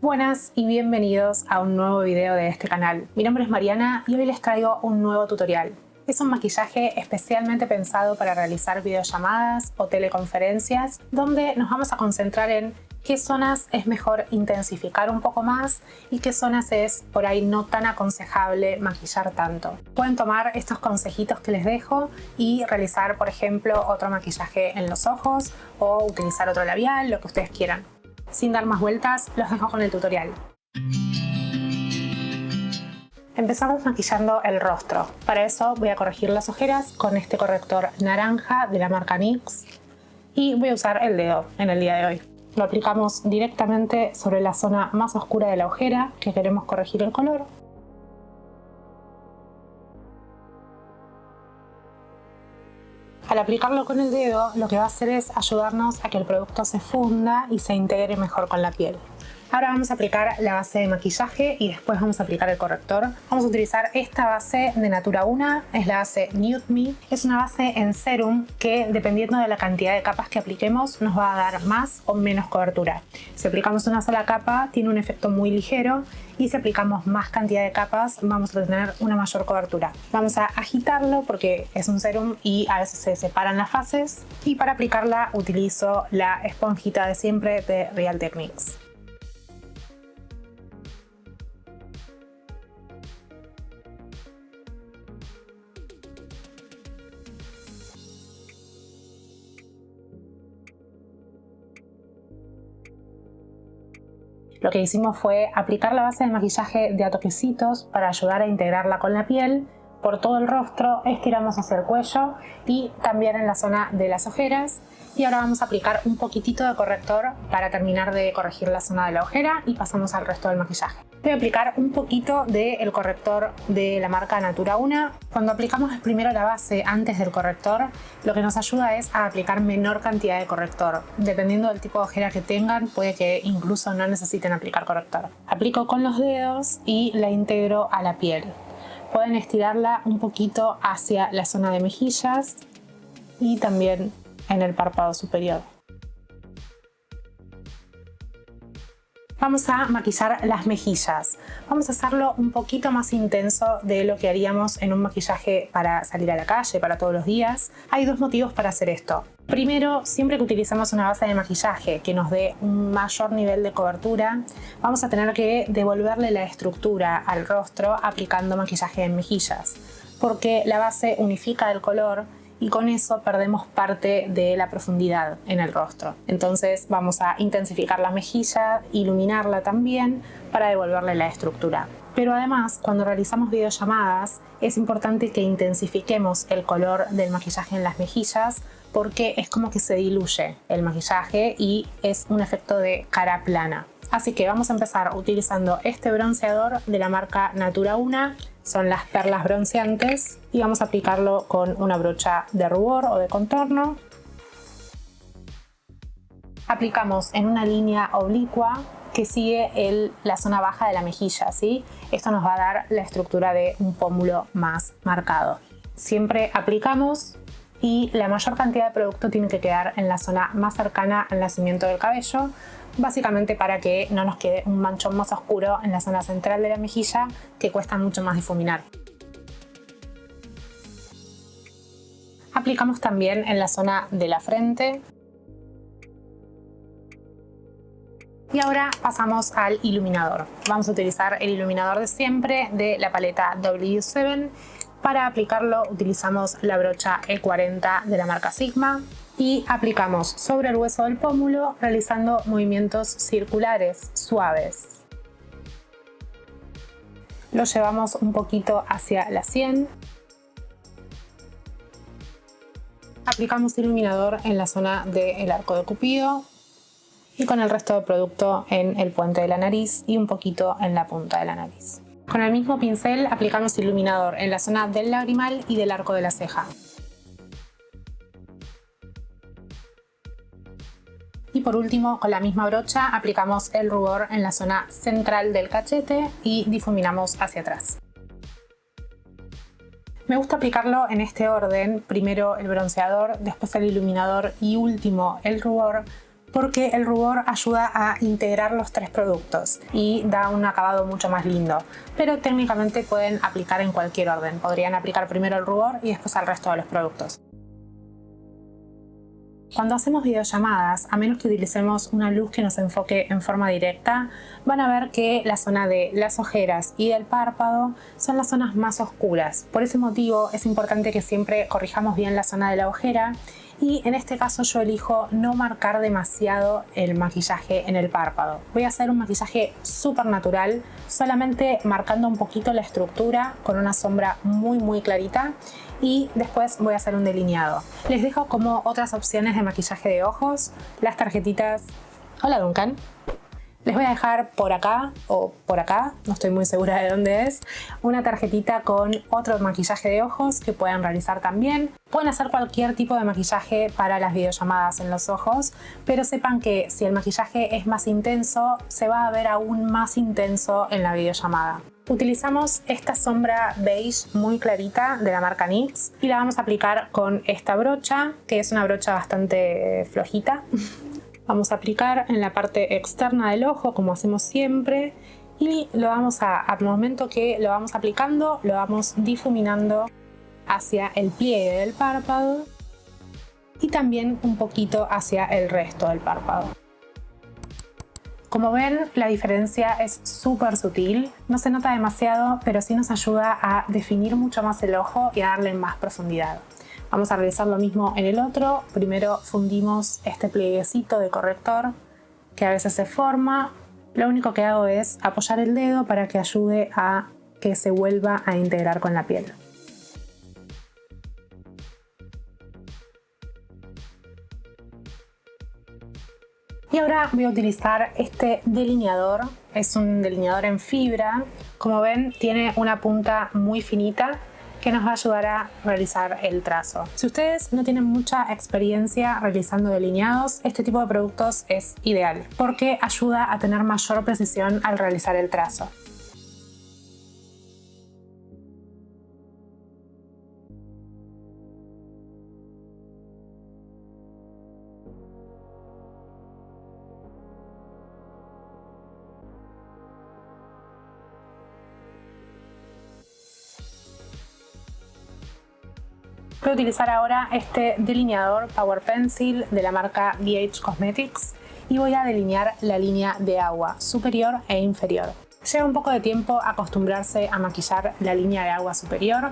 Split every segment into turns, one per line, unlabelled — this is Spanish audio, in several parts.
Buenas y bienvenidos a un nuevo video de este canal. Mi nombre es Mariana y hoy les traigo un nuevo tutorial. Es un maquillaje especialmente pensado para realizar videollamadas o teleconferencias, donde nos vamos a concentrar en qué zonas es mejor intensificar un poco más y qué zonas es por ahí no tan aconsejable maquillar tanto. Pueden tomar estos consejitos que les dejo y realizar, por ejemplo, otro maquillaje en los ojos o utilizar otro labial, lo que ustedes quieran. Sin dar más vueltas, los dejo con el tutorial. Empezamos maquillando el rostro. Para eso voy a corregir las ojeras con este corrector naranja de la marca NYX y voy a usar el dedo en el día de hoy. Lo aplicamos directamente sobre la zona más oscura de la ojera que queremos corregir el color. Al aplicarlo con el dedo, lo que va a hacer es ayudarnos a que el producto se funda y se integre mejor con la piel. Ahora vamos a aplicar la base de maquillaje y después vamos a aplicar el corrector. Vamos a utilizar esta base de Natura 1, es la base Nude Me. Es una base en serum que, dependiendo de la cantidad de capas que apliquemos, nos va a dar más o menos cobertura. Si aplicamos una sola capa, tiene un efecto muy ligero, y si aplicamos más cantidad de capas, vamos a tener una mayor cobertura. Vamos a agitarlo porque es un serum y a veces se separan las fases. Y para aplicarla utilizo la esponjita de siempre de Real Techniques. Lo que hicimos fue aplicar la base de maquillaje de a toquecitos para ayudar a integrarla con la piel por todo el rostro, estiramos hacia el cuello y también en la zona de las ojeras. Y ahora vamos a aplicar un poquitito de corrector para terminar de corregir la zona de la ojera y pasamos al resto del maquillaje. Voy a aplicar un poquito del corrector de la marca Natura 1. Cuando aplicamos primero la base antes del corrector, lo que nos ayuda es a aplicar menor cantidad de corrector. Dependiendo del tipo de ojera que tengan, puede que incluso no necesiten aplicar corrector. Aplico con los dedos y la integro a la piel. Pueden estirarla un poquito hacia la zona de mejillas y también en el párpado superior. Vamos a maquillar las mejillas. Vamos a hacerlo un poquito más intenso de lo que haríamos en un maquillaje para salir a la calle, para todos los días. Hay dos motivos para hacer esto. Primero, siempre que utilizamos una base de maquillaje que nos dé un mayor nivel de cobertura, vamos a tener que devolverle la estructura al rostro aplicando maquillaje en mejillas, porque la base unifica el color y con eso perdemos parte de la profundidad en el rostro. Entonces vamos a intensificar la mejilla, iluminarla también para devolverle la estructura. Pero además, cuando realizamos videollamadas, es importante que intensifiquemos el color del maquillaje en las mejillas porque es como que se diluye el maquillaje y es un efecto de cara plana. Así que vamos a empezar utilizando este bronceador de la marca Natura 1, son las perlas bronceantes, y vamos a aplicarlo con una brocha de rubor o de contorno. Aplicamos en una línea oblicua que sigue la zona baja de la mejilla, ¿sí? Esto nos va a dar la estructura de un pómulo más marcado. Siempre aplicamos y la mayor cantidad de producto tiene que quedar en la zona más cercana al nacimiento del cabello, básicamente para que no nos quede un manchón más oscuro en la zona central de la mejilla que cuesta mucho más difuminar. Aplicamos también en la zona de la frente. Y ahora pasamos al iluminador. Vamos a utilizar el iluminador de siempre de la paleta W7. Para aplicarlo utilizamos la brocha E40 de la marca Sigma y aplicamos sobre el hueso del pómulo realizando movimientos circulares suaves. Lo llevamos un poquito hacia la sien. Aplicamos iluminador en la zona del arco de Cupido y con el resto del producto en el puente de la nariz y un poquito en la punta de la nariz. Con el mismo pincel aplicamos iluminador en la zona del lagrimal y del arco de la ceja. Y por último, con la misma brocha aplicamos el rubor en la zona central del cachete y difuminamos hacia atrás. Me gusta aplicarlo en este orden, primero el bronceador, después el iluminador y último el rubor, porque el rubor ayuda a integrar los tres productos y da un acabado mucho más lindo. Pero técnicamente pueden aplicar en cualquier orden. Podrían aplicar primero el rubor y después al resto de los productos. Cuando hacemos videollamadas, a menos que utilicemos una luz que nos enfoque en forma directa, van a ver que la zona de las ojeras y del párpado son las zonas más oscuras. Por ese motivo es importante que siempre corrijamos bien la zona de la ojera y en este caso yo elijo no marcar demasiado el maquillaje en el párpado. Voy a hacer un maquillaje súper natural, solamente marcando un poquito la estructura con una sombra muy clarita y después voy a hacer un delineado. Les dejo como otras opciones de maquillaje de ojos las tarjetitas. Hola Duncan. Les voy a dejar por acá o por acá, no estoy muy segura de dónde es, una tarjetita con otro maquillaje de ojos que pueden realizar también. Pueden hacer cualquier tipo de maquillaje para las videollamadas en los ojos, pero sepan que si el maquillaje es más intenso, se va a ver aún más intenso en la videollamada. Utilizamos esta sombra beige muy clarita de la marca NYX y la vamos a aplicar con esta brocha, que es una brocha bastante flojita. Vamos a aplicar en la parte externa del ojo, como hacemos siempre, y lo vamos al momento que lo vamos aplicando, lo vamos difuminando hacia el pliegue del párpado y también un poquito hacia el resto del párpado. Como ven, la diferencia es súper sutil, no se nota demasiado, pero sí nos ayuda a definir mucho más el ojo y a darle más profundidad. Vamos a realizar lo mismo en el otro. Primero fundimos este plieguecito de corrector que a veces se forma. Lo único que hago es apoyar el dedo para que ayude a que se vuelva a integrar con la piel. Y ahora voy a utilizar este delineador. Es un delineador en fibra. Como ven, tiene una punta muy finita que nos va a ayudar a realizar el trazo. Si ustedes no tienen mucha experiencia realizando delineados, este tipo de productos es ideal porque ayuda a tener mayor precisión al realizar el trazo. Voy a utilizar ahora este delineador Power Pencil de la marca BH Cosmetics y voy a delinear la línea de agua superior e inferior. Lleva un poco de tiempo acostumbrarse a maquillar la línea de agua superior.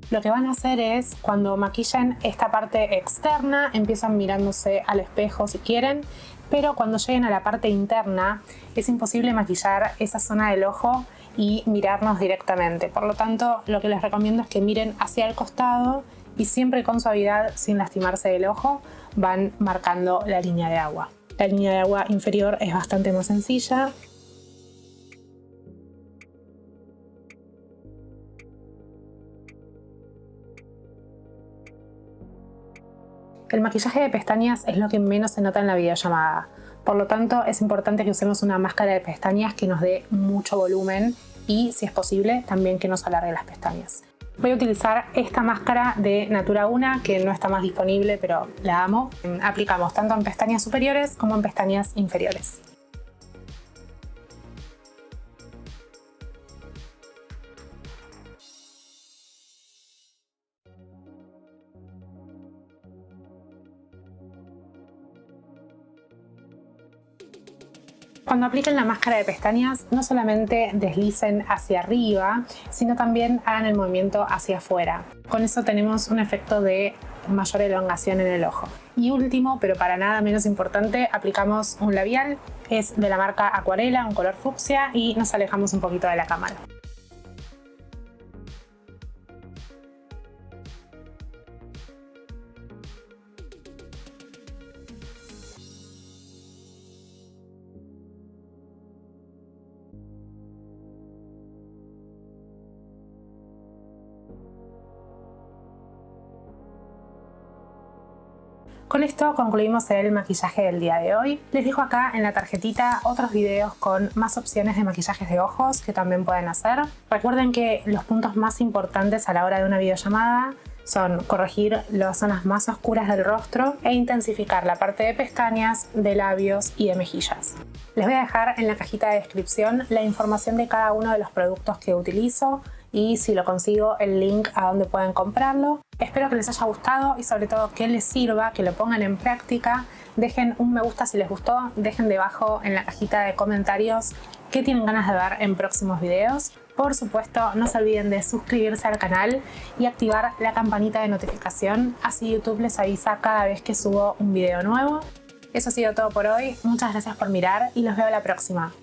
Lo que van a hacer es, cuando maquillen esta parte externa, empiezan mirándose al espejo si quieren, pero cuando lleguen a la parte interna es imposible maquillar esa zona del ojo y mirarnos directamente. Por lo tanto, lo que les recomiendo es que miren hacia el costado y siempre con suavidad, sin lastimarse del ojo, van marcando la línea de agua. La línea de agua inferior es bastante más sencilla. El maquillaje de pestañas es lo que menos se nota en la videollamada. Por lo tanto, es importante que usemos una máscara de pestañas que nos dé mucho volumen y, si es posible, también que nos alargue las pestañas. Voy a utilizar esta máscara de Natura 1, que no está más disponible, pero la amo. Aplicamos tanto en pestañas superiores como en pestañas inferiores. Cuando apliquen la máscara de pestañas, no solamente deslicen hacia arriba, sino también hagan el movimiento hacia afuera. Con eso tenemos un efecto de mayor elongación en el ojo. Y último, pero para nada menos importante, aplicamos un labial. Es de la marca Acuarela, un color fucsia, y nos alejamos un poquito de la cámara. Con esto concluimos el maquillaje del día de hoy. Les dejo acá en la tarjetita otros videos con más opciones de maquillajes de ojos que también pueden hacer. Recuerden que los puntos más importantes a la hora de una videollamada Son corregir las zonas más oscuras del rostro e intensificar la parte de pestañas, de labios y de mejillas. Les voy a dejar en la cajita de descripción la información de cada uno de los productos que utilizo y, si lo consigo, el link a donde pueden comprarlo. Espero que les haya gustado y sobre todo que les sirva, que lo pongan en práctica. Dejen un me gusta si les gustó, dejen debajo en la cajita de comentarios qué tienen ganas de ver en próximos videos. Por supuesto, no se olviden de suscribirse al canal y activar la campanita de notificación, así YouTube les avisa cada vez que subo un video nuevo. Eso ha sido todo por hoy, muchas gracias por mirar y los veo la próxima.